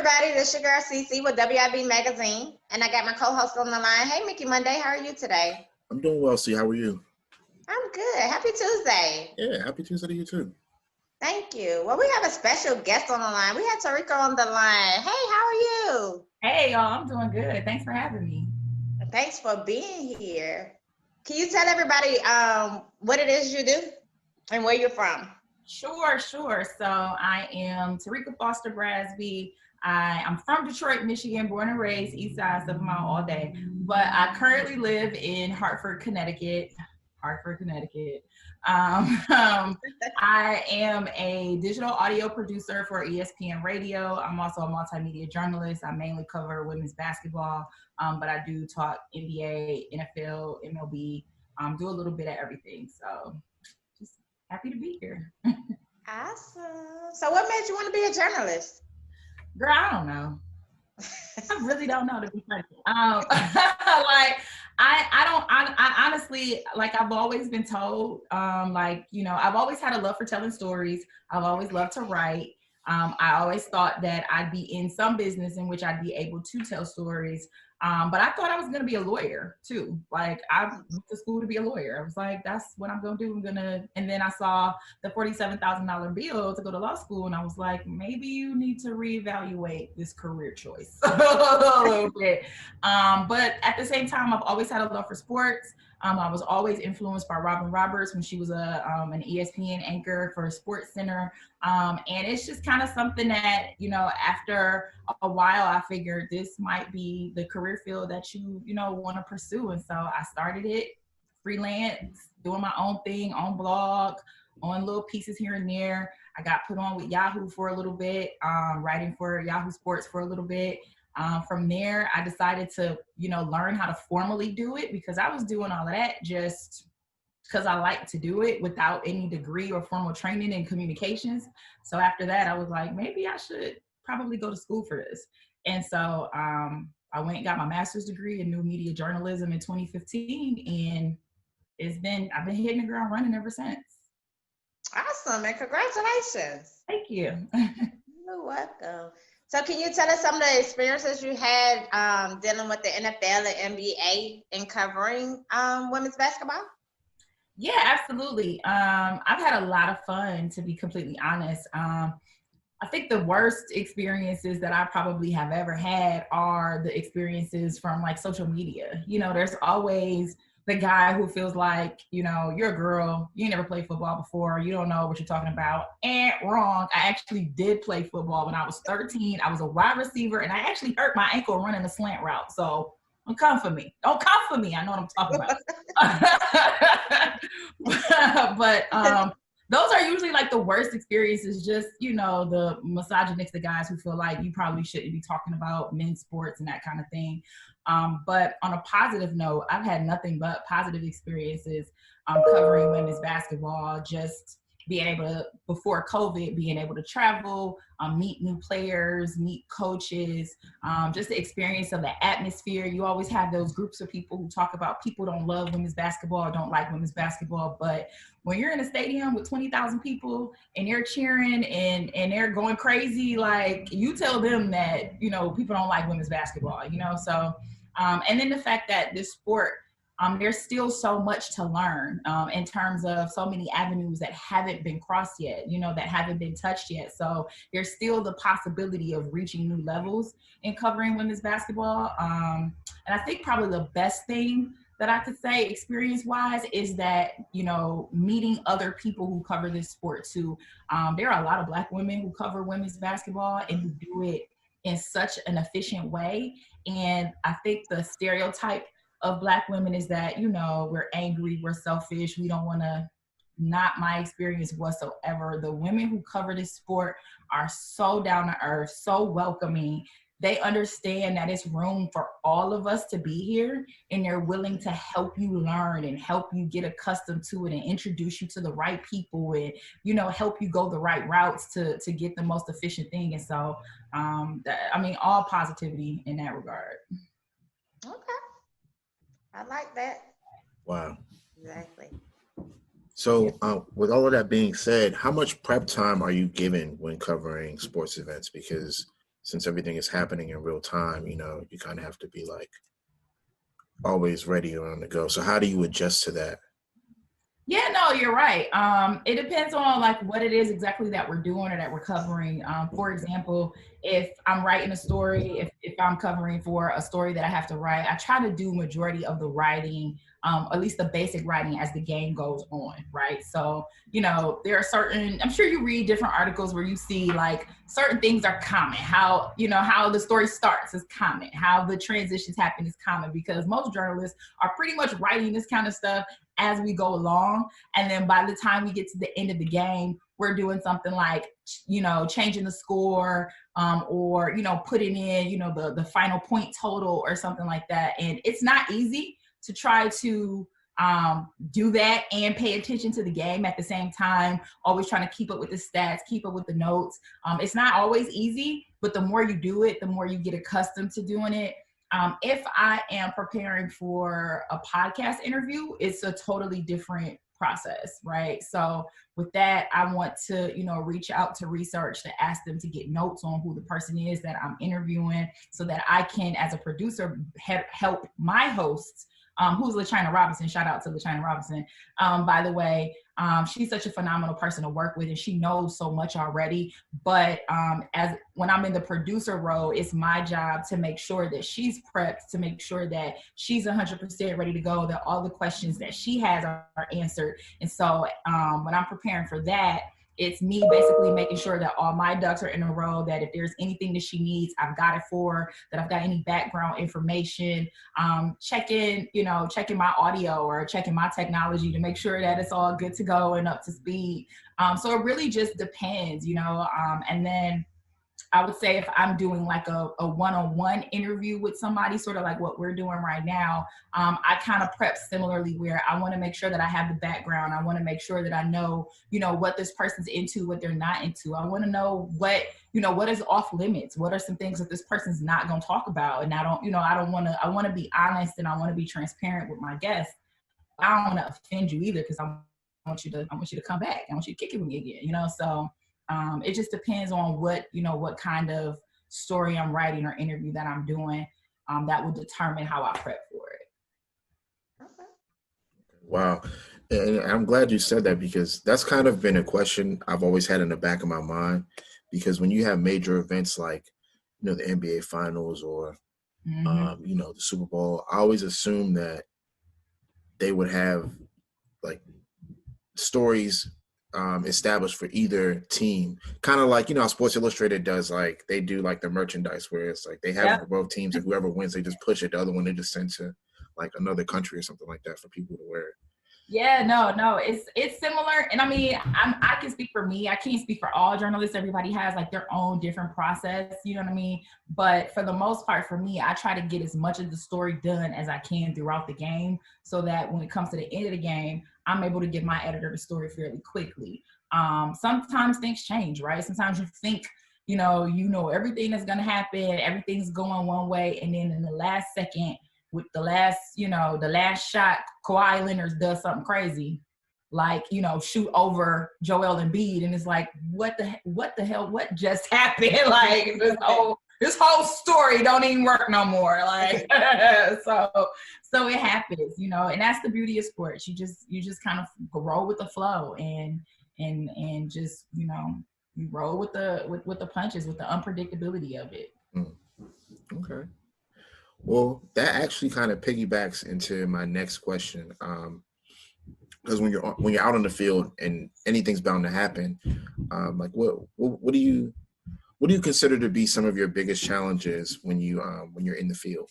everybody. This is your girl Cece with WIB Magazine, and I got my co-host on the line. Hey, Mickey Monday, how are you today? I'm doing well, C. How are you? I'm good. Happy Tuesday. Yeah, happy Tuesday to you too. Thank you. Well, we have a special guest on the line. We have Terrika on the line. Hey, how are you? Hey, y'all. I'm doing good. Thanks for having me. Thanks for being here. Can you tell everybody what it is you do and where you're from? Sure. So I am Terrika Foster Brasby. I'm from Detroit, Michigan, born and raised, east side, 7 Mile all day. But I currently live in Hartford, Connecticut. I am a digital audio producer for ESPN Radio. I'm also a multimedia journalist. I mainly cover women's basketball, but I do talk NBA, NFL, MLB, do a little bit of everything. So just happy to be here. Awesome. So what made you want to be a journalist? Girl, I don't know. I really don't know, to be frank. I honestly, like, I've always been told, I've always had a love for telling stories. I've always loved to write. I always thought that I'd be in some business in which I'd be able to tell stories. But I thought I was going to be a lawyer too. Like, I went to school to be a lawyer. I was like, that's what I'm going to do. And then I saw the $47,000 bill to go to law school. And I was like, maybe you need to reevaluate this career choice a little bit. But at the same time, I've always had a love for sports. I was always influenced by Robin Roberts when she was an ESPN anchor for Sports Center. And it's just kind of something that, after a while, I figured this might be the career field that you want to pursue. And so I started it freelance, doing my own thing, on blog, on little pieces here and there. I got put on with Yahoo for a little bit, writing for Yahoo Sports for a little bit. From there, I decided to, learn how to formally do it, because I was doing all of that just because I like to do it without any degree or formal training in communications. So after that, I was like, maybe I should probably go to school for this. And so I went and got my master's degree in new media journalism in 2015, and I've been hitting the ground running ever since. Awesome, and congratulations. Thank you. You're welcome. So can you tell us some of the experiences you had dealing with the NFL and NBA and covering women's basketball? Yeah, absolutely. I've had a lot of fun, to be completely honest. I think the worst experiences that I probably have ever had are the experiences from, like, social media. There's always the guy who feels like, you're a girl, you never played football before, you don't know what you're talking about. And wrong. I actually did play football when I was 13. I was a wide receiver, and I actually hurt my ankle running a slant route. So don't come for me. I know what I'm talking about. But those are usually, like, the worst experiences, just, the misogynistic guys who feel like you probably shouldn't be talking about men's sports and that kind of thing. But on a positive note, I've had nothing but positive experiences covering women's basketball, just being able to, before COVID, being able to travel, meet new players, meet coaches, just the experience of the atmosphere. You always have those groups of people who talk about people don't love women's basketball or don't like women's basketball. But when you're in a stadium with 20,000 people and they're cheering and they're going crazy, like, you tell them that, people don't like women's basketball, So, and then the fact that this sport, there's still so much to learn in terms of so many avenues that haven't been crossed yet, that haven't been touched yet. So there's still the possibility of reaching new levels in covering women's basketball. And I think probably the best thing that I could say experience-wise is that, meeting other people who cover this sport too. There are a lot of Black women who cover women's basketball and who do it in such an efficient way. And I think the stereotype of Black women is that, we're angry, we're selfish, we don't want to, not my experience whatsoever. The women who cover this sport are so down to earth, so welcoming. They understand that it's room for all of us to be here, and they're willing to help you learn and help you get accustomed to it and introduce you to the right people and, help you go the right routes to get the most efficient thing. And so, all positivity in that regard. Okay. I like that. Wow. Exactly. So with all of that being said, how much prep time are you given when covering sports events? Because since everything is happening in real time, you know, you kind of have to be like always ready and on the go. So how do you adjust to that? Yeah, no, you're right. It depends on like what it is exactly that we're doing or that we're covering. For example, if I'm writing a story, if I'm covering for a story that I have to write, I try to do majority of the writing, at least the basic writing as the game goes on, right? So, you know, there are certain, I'm sure you read different articles where you see like certain things are common. How, you know, how the story starts is common. How the transitions happen is common, because most journalists are pretty much writing this kind of stuff as we go along. And then by the time we get to the end of the game, we're doing something like, you know, changing the score, or, you know, putting in, you know, the final point total or something like that. And it's not easy to try to do that and pay attention to the game at the same time, always trying to keep up with the stats, keep up with the notes. It's not always easy, but the more you do it, the more you get accustomed to doing it. If I am preparing for a podcast interview, it's a totally different process, right? So with that, I want to, you know, reach out to research to ask them to get notes on who the person is that I'm interviewing, so that I can, as a producer, help my hosts, who's LaChina Robinson. Shout out to LaChina Robinson. By the way, she's such a phenomenal person to work with, and she knows so much already. But as when I'm in the producer role, it's my job to make sure that she's prepped, to make sure that she's 100% ready to go, that all the questions that she has are answered. And so when I'm preparing for that, it's me basically making sure that all my ducks are in a row, that if there's anything that she needs, I've got it for her, that I've got any background information, checking my audio or checking my technology to make sure that it's all good to go and up to speed. So it really just depends, you know, and then I would say if I'm doing like a one-on-one interview with somebody, sort of like what we're doing right now, I kind of prep similarly, where I want to make sure that I have the background. I want to make sure that I know, you know, what this person's into, what they're not into. I want to know what is off limits. What are some things that this person's not going to talk about? And I want to be honest, and I want to be transparent with my guests. I don't want to offend you either, because I want you to come back. I want you to kick it with me again, you know? So it just depends on what kind of story I'm writing or interview that I'm doing, that will determine how I prep for it. Okay. Wow. And I'm glad you said that, because that's kind of been a question I've always had in the back of my mind, because when you have major events like, you know, the NBA finals or, you know, the Super Bowl, I always assume that they would have like stories established for either team, kind of like, you know, how Sports Illustrated does, like they do like the merchandise where it's like they have it for both teams, and whoever wins, they just push it. The other one, they just send to like another country or something like that for people to wear it. Yeah, no, it's similar. And I mean, I can speak for me. I can't speak for all journalists. Everybody has like their own different process, you know what I mean? But for the most part, for me, I try to get as much of the story done as I can throughout the game, so that when it comes to the end of the game, I'm able to give my editor the story fairly quickly. Sometimes things change, right? Sometimes you think, you know everything that's gonna happen, everything's going one way, and then in the last second, with the last shot, Kawhi Leonard does something crazy, like, you know, shoot over Joel Embiid, and it's like, what the hell, what just happened? Like this whole story don't even work no more. Like, so it happens, you know, and that's the beauty of sports. You just kind of roll with the flow and just, you know, you roll with the punches, with the unpredictability of it. Okay. Well, that actually kind of piggybacks into my next question, because when you're out on the field and anything's bound to happen, like what do you consider to be some of your biggest challenges when you're in the field?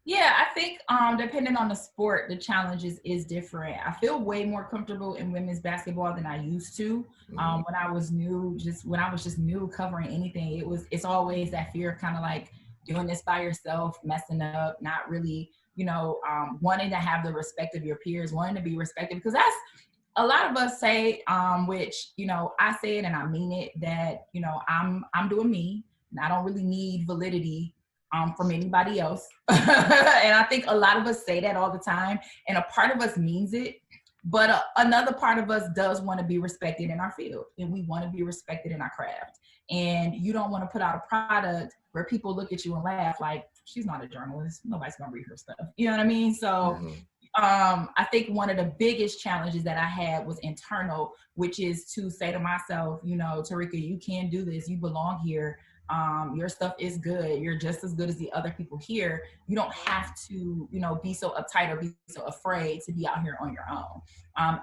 Yeah, I think depending on the sport, the challenges is different. I feel way more comfortable in women's basketball than I used to. When I was just new covering anything, it's always that fear of kind of like doing this by yourself, messing up, not really, you know, wanting to have the respect of your peers, wanting to be respected, because that's a lot of us say, which, you know, I say it and I mean it, that, you know, I'm doing me, and I don't really need validity from anybody else. And I think a lot of us say that all the time, and a part of us means it, But another part of us does want to be respected in our field, and we want to be respected in our craft. And you don't want to put out a product where people look at you and laugh like, she's not a journalist. Nobody's going to read her stuff. You know what I mean? So I think one of the biggest challenges that I had was internal, which is to say to myself, you know, Terrika, you can do this. You belong here. Your stuff is good. You're just as good as the other people here. You don't have to, you know, be so uptight or be so afraid to be out here on your own.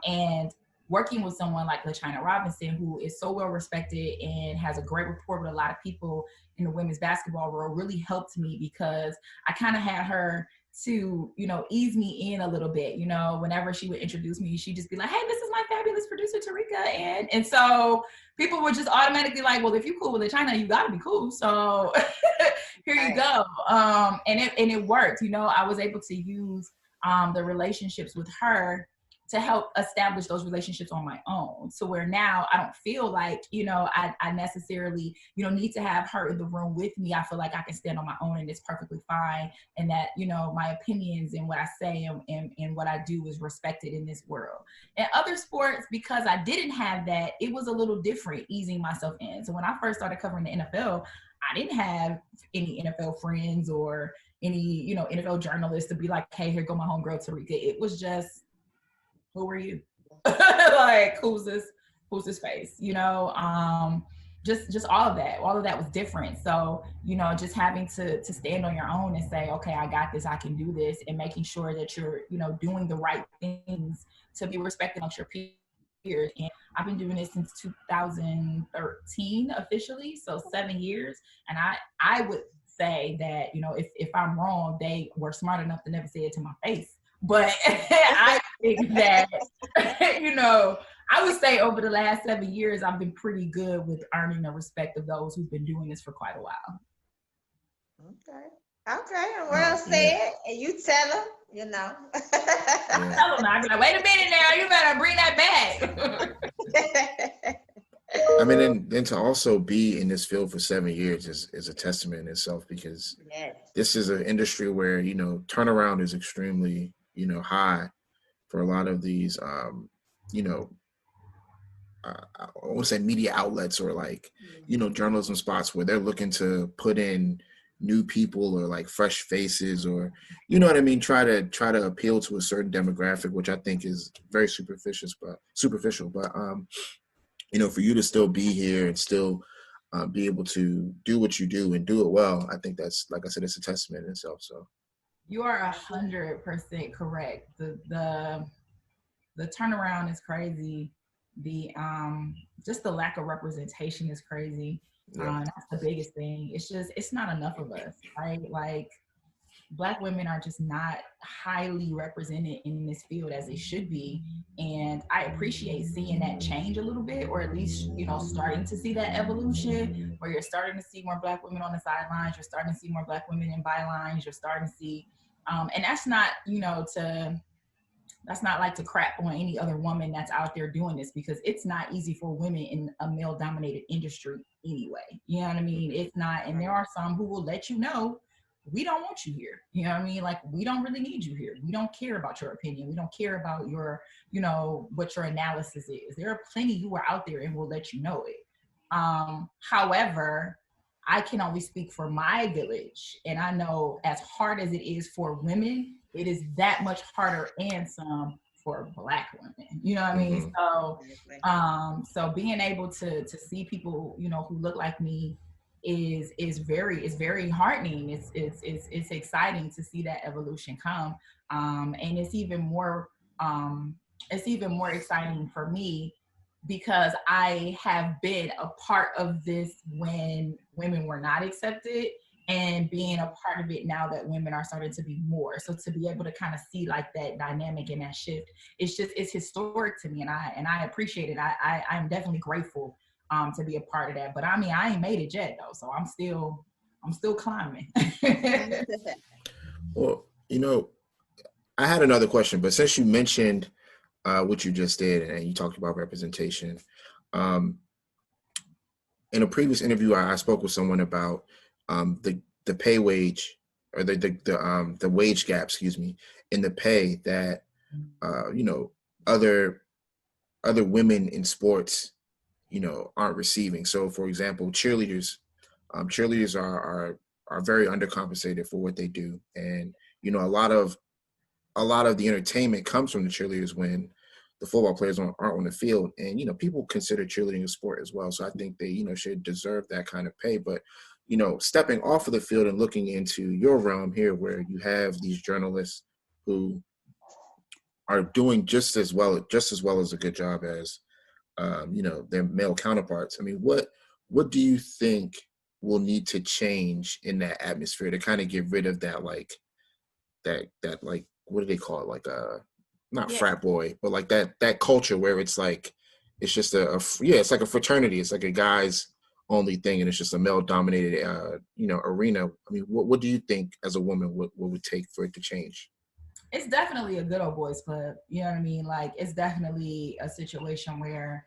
And working with someone like LaChina Robinson, who is so well respected and has a great rapport with a lot of people in the women's basketball world, really helped me, because I kind of had her to, you know, ease me in a little bit. You know, whenever she would introduce me, she'd just be like, hey, this is my fabulous producer, Terrika. And so people would just automatically like, well, if you're cool with LaChina, you gotta be cool. So here you go. And it worked. You know, I was able to use the relationships with her to help establish those relationships on my own. So where now I don't feel like, you know, I necessarily, you know, need to have her in the room with me. I feel like I can stand on my own and it's perfectly fine. And that, you know, my opinions and what I say and what I do is respected in this world. In other sports, because I didn't have that, it was a little different easing myself in. So when I first started covering the NFL, I didn't have any NFL friends or any, you know, NFL journalists to be like, hey, here go my homegirl Terrika. It was just, who are you? Like, who's this face? You know, just all of that was different. So, you know, just having to stand on your own and say, okay, I got this, I can do this, and making sure that you're, you know, doing the right things to be respected amongst your peers. And I've been doing this since 2013 officially, so 7 years. And I would say that, you know, if I'm wrong, they were smart enough to never say it to my face. But I think that, you know, I would say over the last 7 years, I've been pretty good with earning the respect of those who've been doing this for quite a while. Okay, well said. And you tell them, you know. Tell them, I'd be like, wait a minute now, you better bring that back. I mean, and then to also be in this field for 7 years is a testament in itself, because this is an industry where, you know, turnaround is extremely, you know, high for a lot of these, you know, I want to say media outlets or like, you know, journalism spots where they're looking to put in new people or like fresh faces, or, you know what I mean, try to appeal to a certain demographic, which I think is very superficial. But you know, for you to still be here and still be able to do what you do and do it well, I think that's, like I said, it's a testament in itself. So you are 100% correct. The turnaround is crazy. The just the lack of representation is crazy. That's the biggest thing. It's not enough of us, right? Like, Black women are just not highly represented in this field as they should be. And I appreciate seeing that change a little bit, or at least, you know, starting to see that evolution where you're starting to see more Black women on the sidelines. You're starting to see more Black women in bylines. You're starting to see, and that's not, you know, that's not like to crap on any other woman that's out there doing this, because it's not easy for women in a male dominated industry anyway. You know what I mean? It's not, and there are some who will let you know, we don't want you here. You know what I mean? Like, we don't really need you here. We don't care about your opinion. We don't care about your, you know, what your analysis is. There are plenty who are out there and will let you know it. However, I can only speak for my village. And I know as hard as it is for women, it is that much harder and some for Black women. You know what I mean? So, so being able to see people, you know, who look like me is very heartening. It's exciting to see that evolution come, and it's even more exciting for me because I have been a part of this when women were not accepted, and being a part of it now that women are starting to be more. So to be able to kind of see like that dynamic and that shift, it's historic to me, and I appreciate it. I'm definitely grateful to be a part of that. But I mean, I ain't made it yet though, so I'm still climbing. Well, you know, I had another question, but since you mentioned what you just did and you talked about representation, in a previous interview, I spoke with someone about the pay wage, or the wage gap, excuse me, in the pay that you know, other women in sports, you know, aren't receiving. So, for example, cheerleaders are very undercompensated for what they do, and you know, a lot of the entertainment comes from the cheerleaders when the football players aren't on the field. And you know, people consider cheerleading a sport as well, so I think they, you know, should deserve that kind of pay. But you know, stepping off of the field and looking into your realm here, where you have these journalists who are doing just as well as a good job as you know, their male counterparts. I mean, what do you think will need to change in that atmosphere to kind of get rid of that, like that like, what do they call it, like not frat boy, but like that culture where it's like it's just it's like a fraternity, it's like a guys only thing, and it's just a male dominated you know, arena. I mean, what do you think as a woman what would take for it to change? It's definitely a good old boys club. You know what I mean? Like, it's definitely a situation where,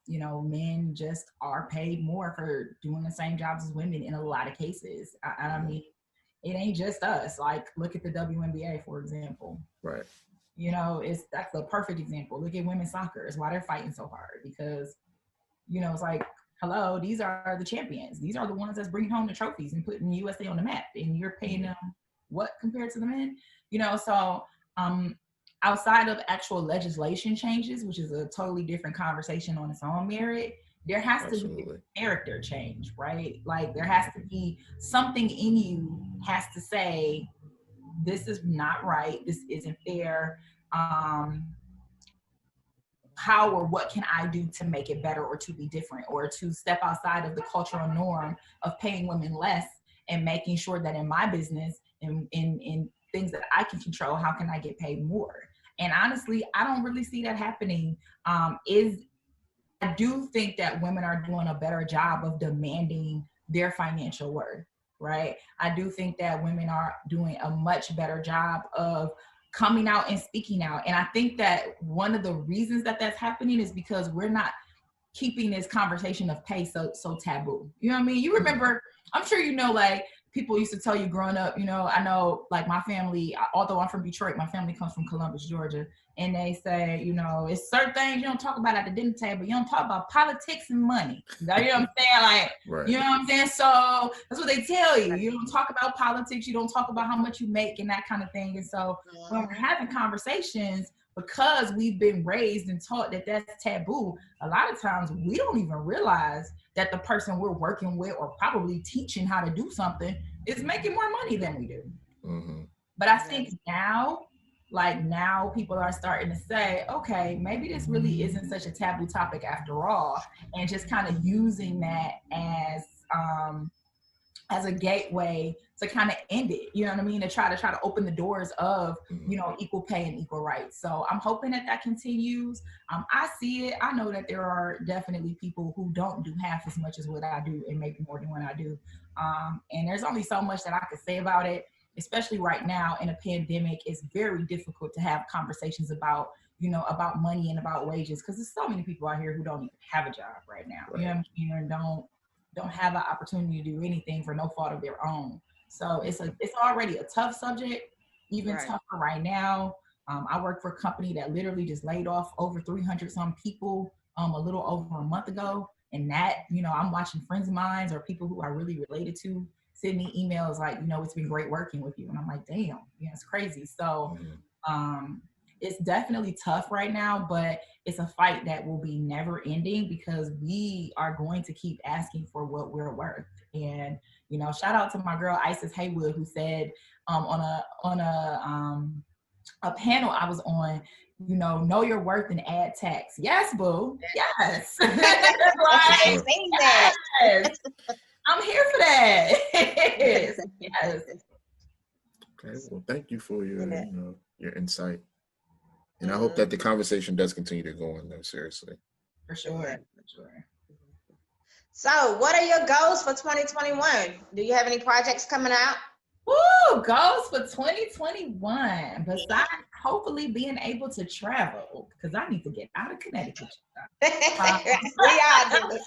you know, men just are paid more for doing the same jobs as women in a lot of cases. I mean, it ain't just us. Like, look at the WNBA, for example. Right. You know, that's a perfect example. Look at women's soccer. It's why they're fighting so hard, because, you know, it's like, hello, these are the champions. These are the ones that's bringing home the trophies and putting USA on the map, and you're paying them what compared to the men? You know, so outside of actual legislation changes, which is a totally different conversation on its own merit, there has to be a character change, right? Like, there has to be something in you has to say, this is not right, this isn't fair. How or what can I do to make it better, or to be different, or to step outside of the cultural norm of paying women less and making sure that in my business, in things that I can control, how can I get paid more? And honestly, I don't really see that happening. I do think that women are doing a better job of demanding their financial worth, right? I do think that women are doing a much better job of coming out and speaking out. And I think that one of the reasons that that's happening is because we're not keeping this conversation of pay so taboo. You know what I mean? You remember, I'm sure you know, like, people used to tell you growing up, you know, I know, like, my family, although I'm from Detroit, my family comes from Columbus, Georgia. And they say, you know, it's certain things you don't talk about at the dinner table. You don't talk about politics and money. You know what I'm saying? Like, right. You know what I'm saying? So that's what they tell you. You don't talk about politics. You don't talk about how much you make and that kind of thing. And so when we're having conversations, because we've been raised and taught that that's taboo, a lot of times we don't even realize that the person we're working with or probably teaching how to do something is making more money than we do. Mm-hmm. But I think now people are starting to say, okay, maybe this really isn't such a taboo topic after all, and just kind of using that as a gateway to kind of end it, you know what I mean? To try to open the doors of, you know, equal pay and equal rights. So I'm hoping that continues. I see it. I know that there are definitely people who don't do half as much as what I do, and maybe more than what I do. And there's only so much that I could say about it, especially right now in a pandemic. It's very difficult to have conversations about, you know, about money and about wages, because there's so many people out here who don't even have a job right now. Right. You know what I mean? And don't have an opportunity to do anything for no fault of their own. So it's already a tough subject, even tougher right now. I work for a company that literally just laid off over 300 some people a little over a month ago. And that, you know, I'm watching friends of mine or people who are really related to send me emails like, you know, it's been great working with you. And I'm like, damn, yeah, it's crazy. So it's definitely tough right now, but it's a fight that will be never ending, because we are going to keep asking for what we're worth. And, you know, shout out to my girl Isis Haywood, who said on a panel I was on, you know your worth and add tax. Yes, boo. Yes. Like, yes. I'm here for that. Yes. Okay. Well, thank you for your your insight. And I hope that the conversation does continue to go on, though, seriously. For sure. So what are your goals for 2021? Do you have any projects coming out? Woo, goals for 2021. Besides hopefully being able to travel, because I need to get out of Connecticut. We all do.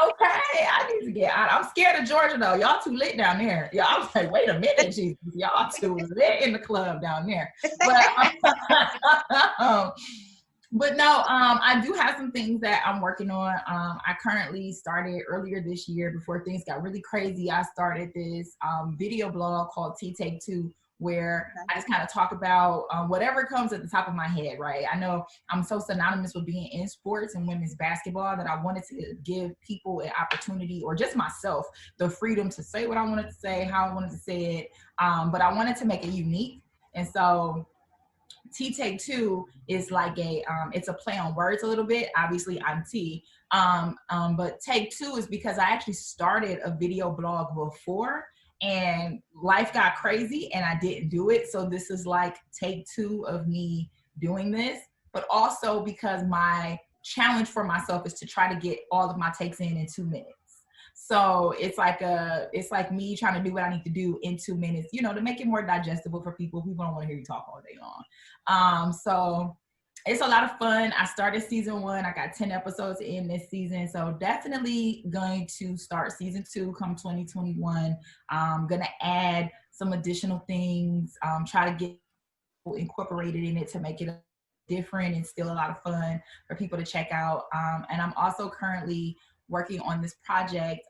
Okay, I need to get out. I'm scared of Georgia though. Y'all too lit down there. Yeah, I was like, wait a minute, Jesus. Y'all too lit in the club down there. But no, I do have some things that I'm working on. I currently started earlier this year before things got really crazy. I started this video blog called T Take Two, where I just kind of talk about whatever comes at the top of my head, right? I know I'm so synonymous with being in sports and women's basketball that I wanted to give people an opportunity, or just myself, the freedom to say what I wanted to say, how I wanted to say it. But I wanted to make it unique. And so T Take Two is like it's a play on words a little bit. Obviously I'm T, but Take Two is because I actually started a video blog before, and life got crazy and I didn't do it. So this is like take two of me doing this, but also because my challenge for myself is to try to get all of my takes in 2 minutes. So it's like me trying to do what I need to do in 2 minutes, to make it more digestible for people who don't want to hear you talk all day long. So it's a lot of fun. I started season 1. I got 10 episodes in this season. So definitely going to start season 2 come 2021. I'm going to add some additional things, try to get incorporated in it to make it different and still a lot of fun for people to check out. And I'm also currently working on this project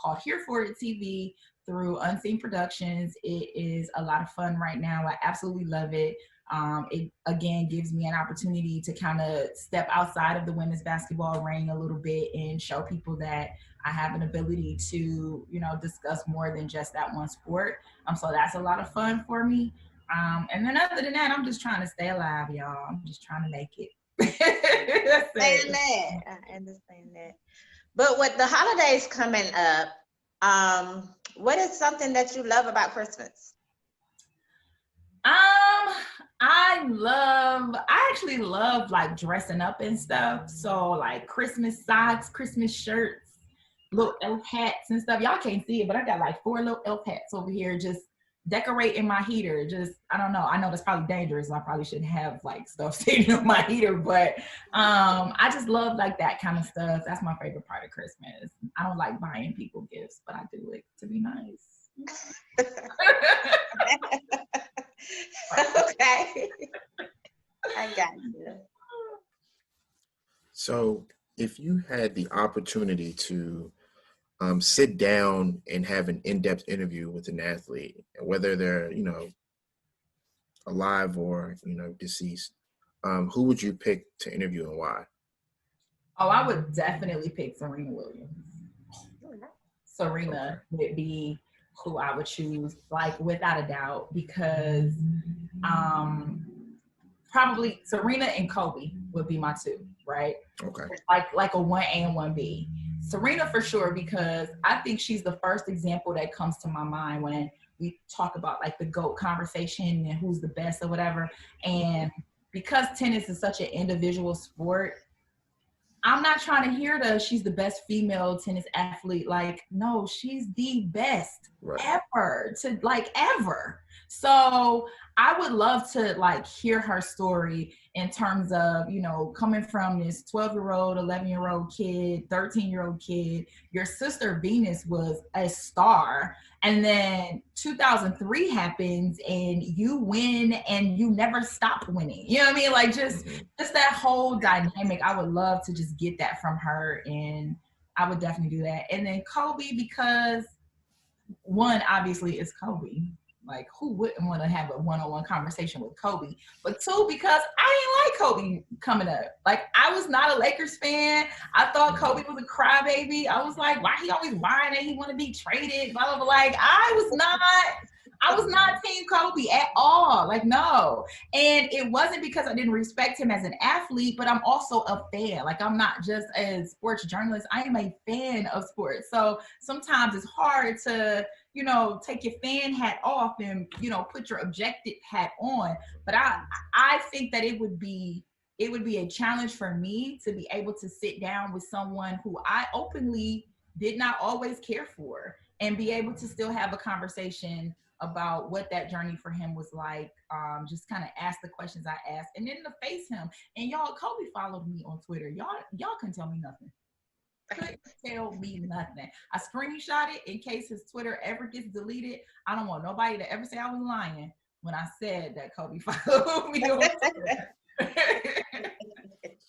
called Here For It TV through Unseen Productions. It is a lot of fun right now. I absolutely love it. It again gives me an opportunity to kind of step outside of the women's basketball ring a little bit and show people that I have an ability to, discuss more than just that one sport. So that's a lot of fun for me. And then other than that, I'm just trying to stay alive, y'all. I'm just trying to make it. I understand that. But with the holidays coming up, what is something that you love about Christmas? I actually love like dressing up and stuff. So like Christmas socks, Christmas shirts, little elf hats and stuff. Y'all can't see it, but I got like 4 little elf hats over here just decorating my heater. Just, I don't know. I know that's probably dangerous. I probably shouldn't have like stuff sitting on my heater, but I just love like that kind of stuff. That's my favorite part of Christmas. I don't like buying people gifts, but I do it to be nice. Okay. I got you. So if you had the opportunity to sit down and have an in-depth interview with an athlete, whether they're, alive or, deceased, who would you pick to interview and why? Oh, I would definitely pick Serena Williams. Serena would be who I would choose, like without a doubt, because probably Serena and Kobe would be my 2, right? Okay. Like a 1A and 1B. Serena for sure, because I think she's the first example that comes to my mind when we talk about like the GOAT conversation and who's the best or whatever. And because tennis is such an individual sport, I'm not trying to hear she's the best female tennis athlete. Like, no, she's the best ever ever. So I would love to like hear her story in terms of, coming from this 12-year-old, 11-year-old kid, 13-year-old kid. Your sister Venus was a star. And then 2003 happens and you win and you never stop winning. You know what I mean? Like just that whole dynamic. I would love to just get that from her, and I would definitely do that. And then Kobe, because 1, obviously is Kobe. Like, who wouldn't want to have a one-on-one conversation with Kobe? But 2, because I didn't like Kobe coming up. Like, I was not a Lakers fan. I thought Kobe was a crybaby. I was like, why he always whining? He want to be traded, blah, blah, blah. Like, I was not team Kobe at all. Like, no. And it wasn't because I didn't respect him as an athlete, but I'm also a fan. Like, I'm not just a sports journalist. I am a fan of sports. So sometimes it's hard to, take your fan hat off and, put your objective hat on. But I think that it would be a challenge for me to be able to sit down with someone who I openly did not always care for and be able to still have a conversation about what that journey for him was like. Just kind of ask the questions I asked, and then to face him. And y'all, Kobe followed me on Twitter. Y'all couldn't tell me nothing. Couldn't tell me nothing. I screenshot it in case his Twitter ever gets deleted. I don't want nobody to ever say I was lying when I said that Kobe followed me on Twitter.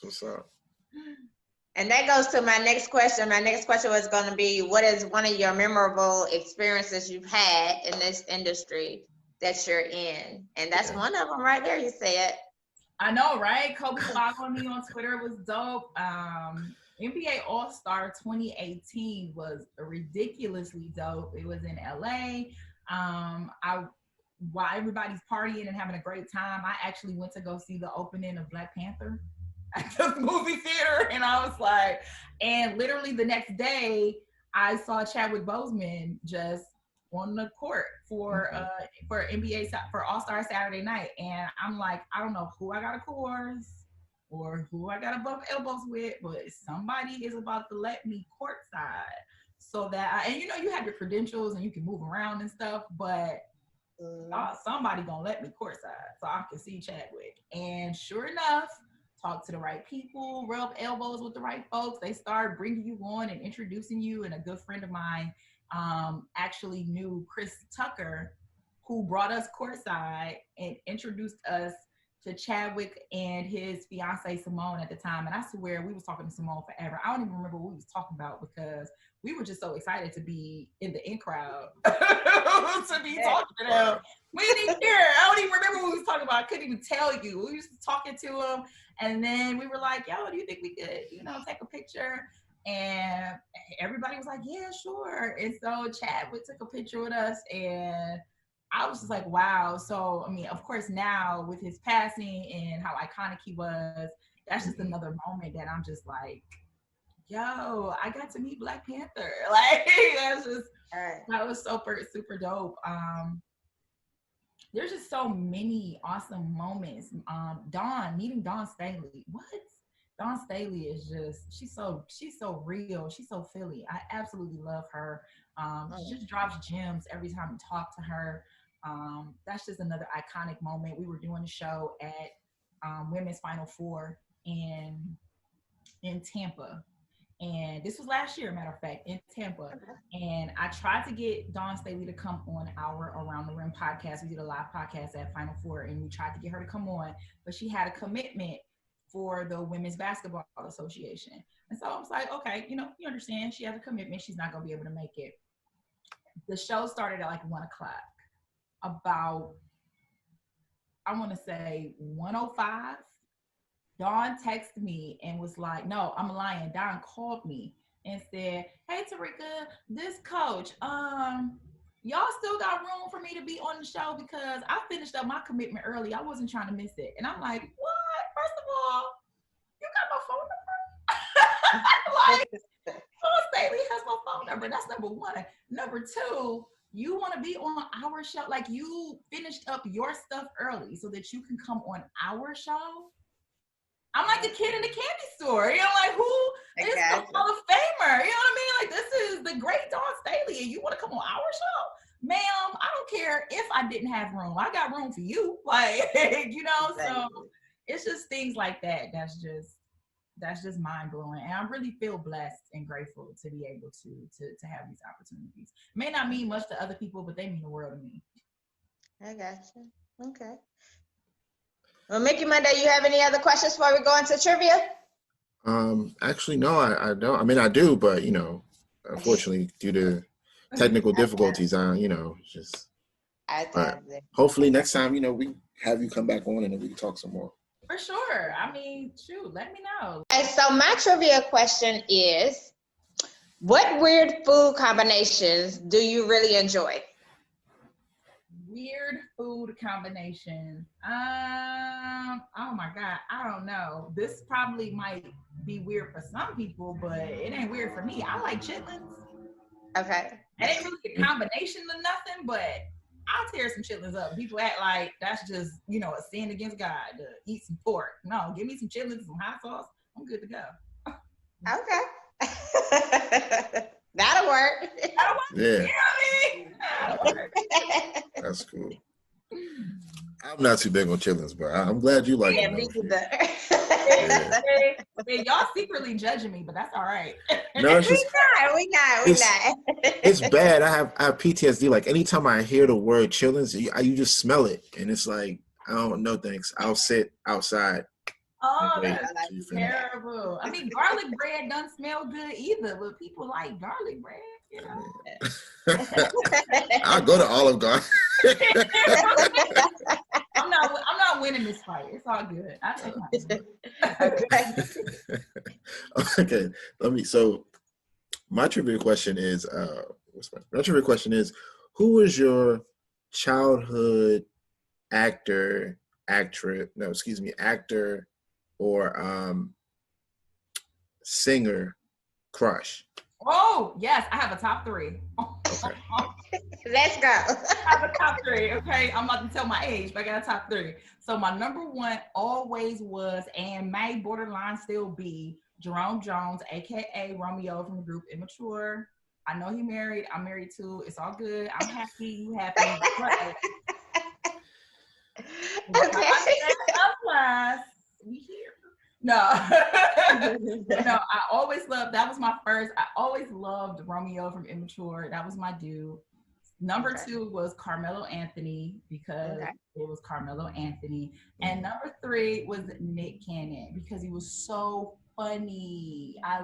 What's up? And that goes to my next question. My next question was going to be, what is one of your memorable experiences you've had in this industry that you're in? And that's one of them right there, you said. I know, right? Kobe following me on Twitter was dope. NBA All-Star 2018 was ridiculously dope. It was in LA. While everybody's partying and having a great time, I actually went to go see the opening of Black Panther at the movie theater, and I was like, and literally the next day, I saw Chadwick Boseman just on the court for NBA for All-Star Saturday night, and I'm like, I don't know who I got a course or who I got above elbows with, but somebody is about to let me courtside, so that and you have your credentials and you can move around and stuff, but somebody gonna let me courtside so I can see Chadwick. And sure enough, talk to the right people, rub elbows with the right folks. They start bringing you on and introducing you. And a good friend of mine actually knew Chris Tucker, who brought us courtside and introduced us to Chadwick and his fiance Simone at the time. And I swear we was talking to Simone forever. I don't even remember what we was talking about because we were just so excited to be in the in crowd to be talking to them. We didn't even care. I don't even remember what we was talking about. I couldn't even tell you. We was talking to him, and then we were like, "Yo, do you think we could, take a picture?" And everybody was like, "Yeah, sure." And so Chadwick took a picture with us, and I was just like, wow. So, I mean, of course, now with his passing and how iconic he was, that's just another moment that I'm just like, yo, I got to meet Black Panther. Like, that was super dope. There's just so many awesome moments. Meeting Dawn Staley. What? Dawn Staley is just, she's so real. She's so Philly. I absolutely love her. She just drops gems every time you talk to her. That's just another iconic moment. We were doing a show at Women's Final Four in Tampa. And this was last year, matter of fact, in Tampa. And I tried to get Dawn Staley to come on our Around the Rim podcast. We did a live podcast at Final Four, and we tried to get her to come on, but she had a commitment for the Women's Basketball Association. And so I was like, okay, you understand, she has a commitment. She's not going to be able to make it. The show started at like 1:00. About, I want to say 1:05, Dawn texted me and was like, no, I'm lying. Dawn called me and said, hey, Terrika, this coach, y'all still got room for me to be on the show because I finished up my commitment early. I wasn't trying to miss it. And I'm like, what? First of all, you got my phone number? Like, Dawn Staley has my phone number. That's number one. Number two, you want to be on our show? Like, you finished up your stuff early so that you can come on our show? I'm like the kid in the candy store. Like, who is the Hall of Famer? You know what I mean? Like, this is the great Dawn Staley, and you want to come on our show? Ma'am, I don't care if I didn't have room. I got room for you. Like, so it's just things like that. That's just mind blowing. And I really feel blessed and grateful to be able to have these opportunities. May not mean much to other people, but they mean the world to me. I got you. Okay. Well, Mickey Monday, you have any other questions before we go into trivia? Actually, no, I don't. I mean, I do, but unfortunately, due to technical difficulties, just. Hopefully, next time, we have you come back on and then we can talk some more. For sure. I mean, shoot, let me know. Okay, so my trivia question is, what weird food combinations do you really enjoy? Weird food combinations. Oh my God, I don't know. This probably might be weird for some people, but it ain't weird for me. I like chitlins. Okay. It ain't really a combination of nothing, but I'll tear some chitlins up. People act like that's just, a sin against God to eat some pork. No, give me some chitlins, some hot sauce. I'm good to go. Okay. That'll work. That'll work. Yeah. You know what I mean? That'll work. That's cool. I'm not too big on chillings, but I'm glad you like it. Yeah, y'all secretly judging me, but that's all right. No, it's just, we not. It's bad. I have PTSD. Like anytime I hear the word chillings, you just smell it, and it's like I don't know. Thanks. I'll sit outside. Oh, that's terrible. I mean, garlic bread doesn't smell good either, but people like garlic bread, you know. I'll go to Olive Garden. I'm not winning this fight. It's all good. I take my Okay. So my trivia question is who was your childhood actor or singer crush? Oh, yes, I have a top 3. Okay. Let's go. I have a top 3, okay? I'm about to tell my age, but I got a top 3. So my number 1 always was, and may borderline still be, Jerome Jones, aka Romeo from the group Immature. I know he married. I'm married too. It's all good. I'm happy. You happy? Okay. We here. No. No, I always loved, that was my first. I always loved Romeo from Immature. That was my dude. Number 2 was Carmelo Anthony, because it was Carmelo Anthony. And number 3 was Nick Cannon, because he was so funny. I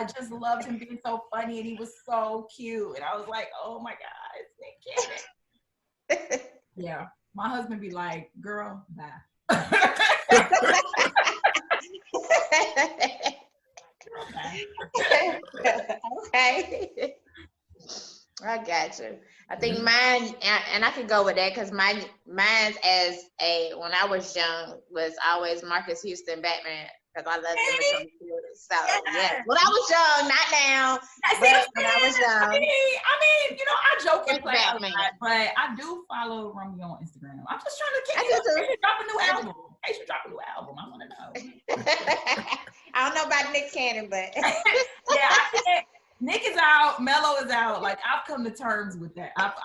just loved him being so funny, and he was so cute. And I was like, oh my God, it's Nick Cannon. Yeah. My husband be like, girl, bye. Okay. I got you. I think mine, and I could go with that because mine's when I was young was always Marcus Houston Batman, because I loved him. So yeah, when I was young, not now, but when I was young. I mean, you know, I joke and play a lot, but I do follow Romeo on Instagram. I'm just trying to keep They should drop a new album. I want to know. I don't know about Nick Cannon, but yeah, I can't. Nick is out, Mello is out. Like, I've come to terms with that. I've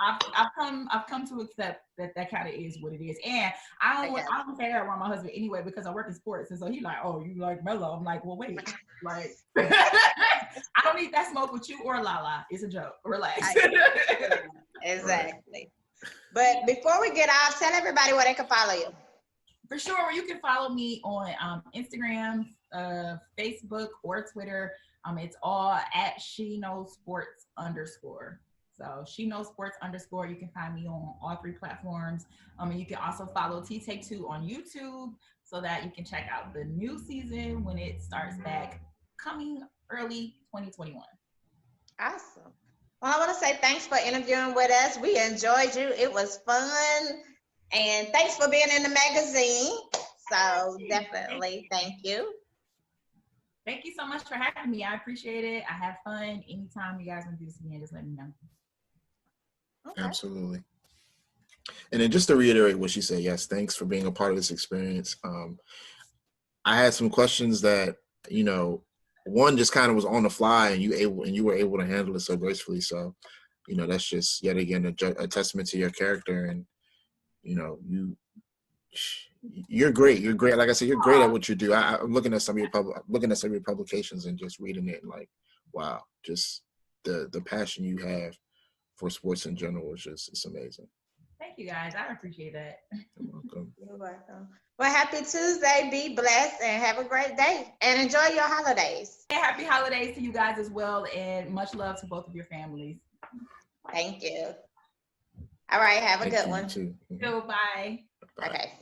come to accept that kind of is what it is. And I don't say that around my husband anyway, because I work in sports, and so he's like, "Oh, you like Mello?" I'm like, "Well, wait, like, I don't need that smoke with you or Lala. It's a joke. Relax." Exactly. But before we get off, tell everybody where they can follow you. For sure, you can follow me on Instagram, Facebook, or Twitter. It's all at @SheKnowsSports_. So @SheKnowsSports_. You can find me on all 3 platforms. And you can also follow T Take 2 on YouTube, so that you can check out the new season when it starts back, coming early 2021. Awesome. Well, I want to say thanks for interviewing with us. We enjoyed you. It was fun. And thanks for being in the magazine. So definitely thank you. Thank you so much for having me. I appreciate it. I have fun. Anytime you guys want to do this again, just let me know. Okay. Absolutely. And then just to reiterate what she said, yes, thanks for being a part of this experience. I had some questions that, you know, one just kind of was on the fly, and you were able to handle it so gracefully. So, you know, that's just yet again a testament to your character, and you know, you're great. You're great. Like I said, you're great at what you do. I'm looking at some of your publications and just reading it, and like, wow, just the passion you have for sports in general is just, it's amazing. Thank you, guys. I appreciate that. You're welcome. You're welcome. Well, happy Tuesday. Be blessed and have a great day, and enjoy your holidays. And happy holidays to you guys as well, and much love to both of your families. Thank you. All right. Have a good one. Too. Goodbye. Okay.